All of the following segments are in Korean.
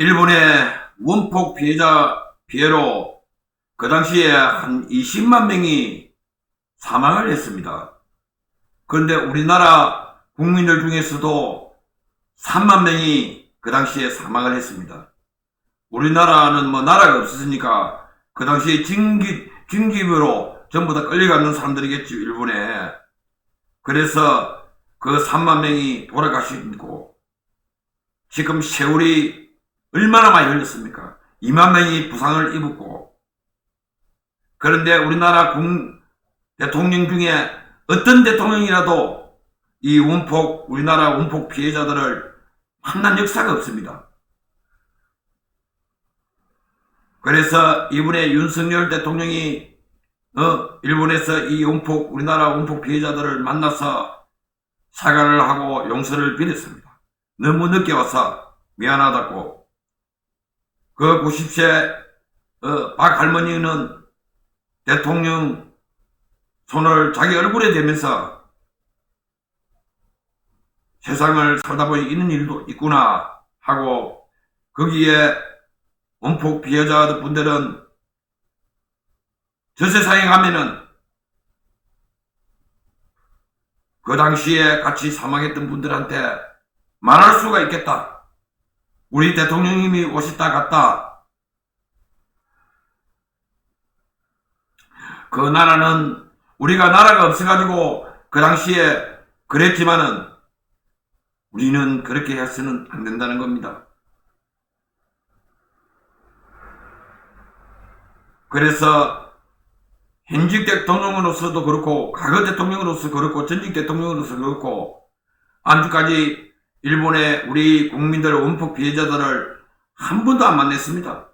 일본의 원폭 피해로 그 당시에 한 20만 명이 사망을 했습니다. 그런데 우리나라 국민들 중에서도 3만 명이 그 당시에 사망을 했습니다. 우리나라는 뭐 나라가 없었으니까 그 당시에 징집으로 전부 다 끌려가는 사람들이겠죠, 일본에. 그래서 그 3만 명이 돌아가시고, 지금 세월이 얼마나 많이 흘렸습니까? 2만 명이 부상을 입었고, 그런데 우리나라 대통령 중에 어떤 대통령이라도 우리나라 원폭 피해자들을 만난 역사가 없습니다. 그래서 이번에 윤석열 대통령이 일본에서 우리나라 원폭 피해자들을 만나서 사과를 하고 용서를 빌었습니다. 너무 늦게 와서 미안하다고. 그 90세 박 할머니는 대통령 손을 자기 얼굴에 대면서 세상을 살다 보니 이런 일도 있구나 하고, 거기에 원폭 피해자 분들은 저 세상에 가면은 그 당시에 같이 사망했던 분들한테 말할 수가 있겠다. 우리 대통령님이 오셨다 갔다. 그 나라는 우리가 나라가 없어가지고 그 당시에 그랬지만은 우리는 그렇게 해서는 안 된다는 겁니다. 그래서 현직 대통령으로서도 그렇고, 과거 대통령으로서 그렇고, 전직 대통령으로서 그렇고, 안주까지 일본의 우리 국민들 원폭 피해자들을 한 번도 안 만났습니다.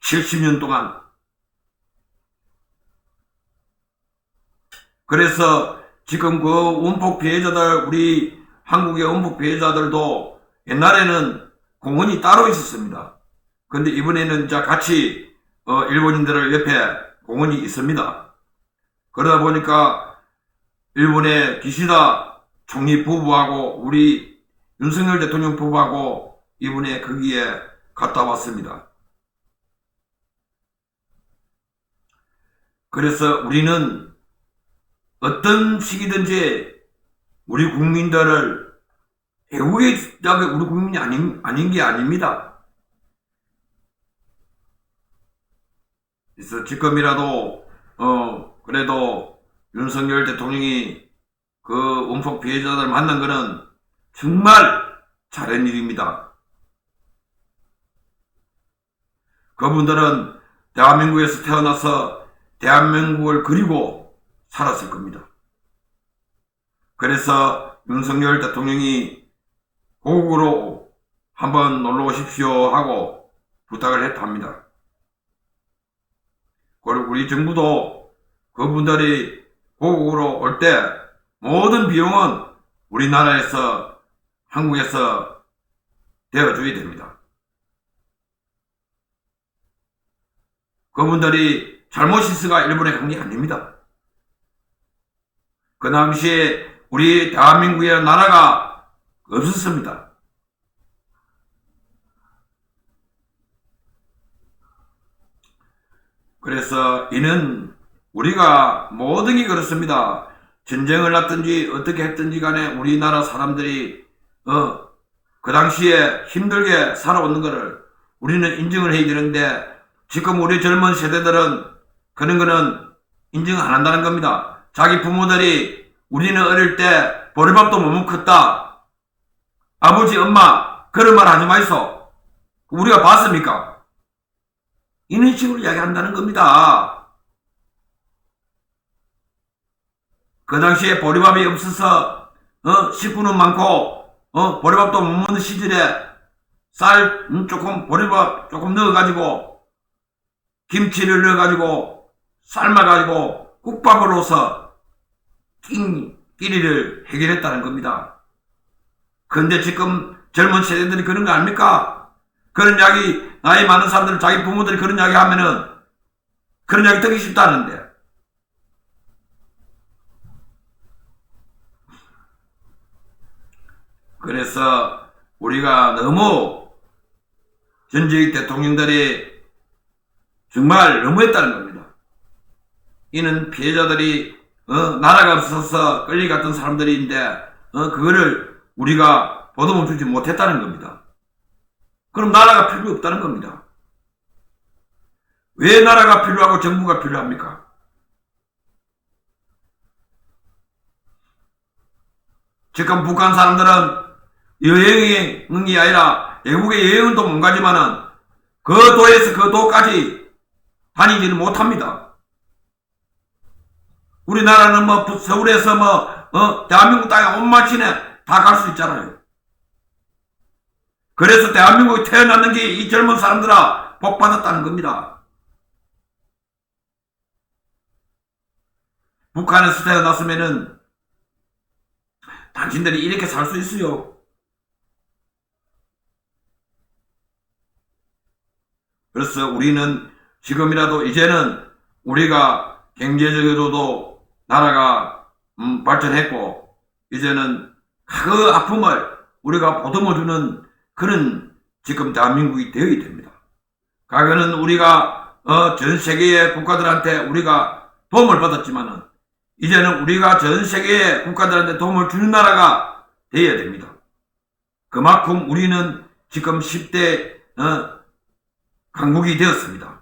70년 동안. 그래서 지금 그 원폭 피해자들, 우리 한국의 원폭 피해자들도 옛날에는 공원이 따로 있었습니다. 근데 이번에는 이제 같이 일본인들 옆에 공원이 있습니다. 그러다 보니까 일본의 기시다 총리 부부하고 우리 윤석열 대통령 부부하고 이번에 거기에 갔다 왔습니다. 그래서 우리는 어떤 시기든지 우리 국민들을 외국에 우리 국민이 아닌 게 아닙니다. 그래서 지금이라도 그래도 윤석열 대통령이 그 원폭 피해자들 만난 거는 정말 잘한 일입니다. 그분들은 대한민국에서 태어나서 대한민국을 그리고 살았을 겁니다. 그래서 윤석열 대통령이 고국으로 한번 놀러 오십시오 하고 부탁을 했다 합니다. 그리고 우리 정부도 그분들이 고국으로 올 때 모든 비용은 우리나라에서, 한국에서 대어줘야 됩니다. 그분들이 잘못이 있어가 일본에 간 게 아닙니다. 그 당시에 우리 대한민국의 나라가 없었습니다. 그래서 이는 우리가 모든 게 그렇습니다. 전쟁을 났든지 어떻게 했든지 간에 우리나라 사람들이 그 당시에 힘들게 살아오는 것을 우리는 인정을 해야 되는데, 지금 우리 젊은 세대들은 그런 거는 인정 안 한다는 겁니다. 자기 부모들이 우리는 어릴 때 보리밥도 못 먹었다, 아버지 엄마 그런 말 하지 마이소, 우리가 봤습니까? 이런 식으로 이야기한다는 겁니다. 그 당시에 보리밥이 없어서 식구는 많고 보리밥도 못 먹는 시절에 쌀 보리밥 조금 넣어가지고 김치를 넣어가지고 삶아가지고 국밥으로서 끼리를 해결했다는 겁니다. 그런데 지금 젊은 세대들이 그런 거 아닙니까? 그런 이야기, 나이 많은 사람들은 자기 부모들이 그런 이야기 하면은 그런 이야기 듣기 쉽다는데, 그래서 우리가 너무 전직 대통령들이 정말 너무했다는 겁니다. 이는 피해자들이 나라가 없어서 끌려갔던 사람들인데 그거를 우리가 보듬어 주지 못했다는 겁니다. 그럼 나라가 필요 없다는 겁니다. 왜 나라가 필요하고 정부가 필요합니까? 지금 북한 사람들은 여행이 아니라 외국에 여행은 또 못 가지만은 그 도에서 그 도까지 다니지는 못합니다. 우리나라는 뭐 서울에서 대한민국 땅에 온 마치네 다 갈 수 있잖아요. 그래서 대한민국에 태어났는 게 이 젊은 사람들아 복 받았다는 겁니다. 북한에서 태어났으면은 당신들이 이렇게 살 수 있어요. 그래서 우리는 지금이라도 이제는 우리가 경제적으로도 나라가 발전했고 이제는 그 아픔을 우리가 보듬어주는 그런 지금 대한민국이 되어야 됩니다. 과거는 우리가 전 세계의 국가들한테 우리가 도움을 받았지만은 이제는 우리가 전 세계의 국가들한테 도움을 주는 나라가 되어야 됩니다. 그만큼 우리는 지금 10대 강국이 되었습니다.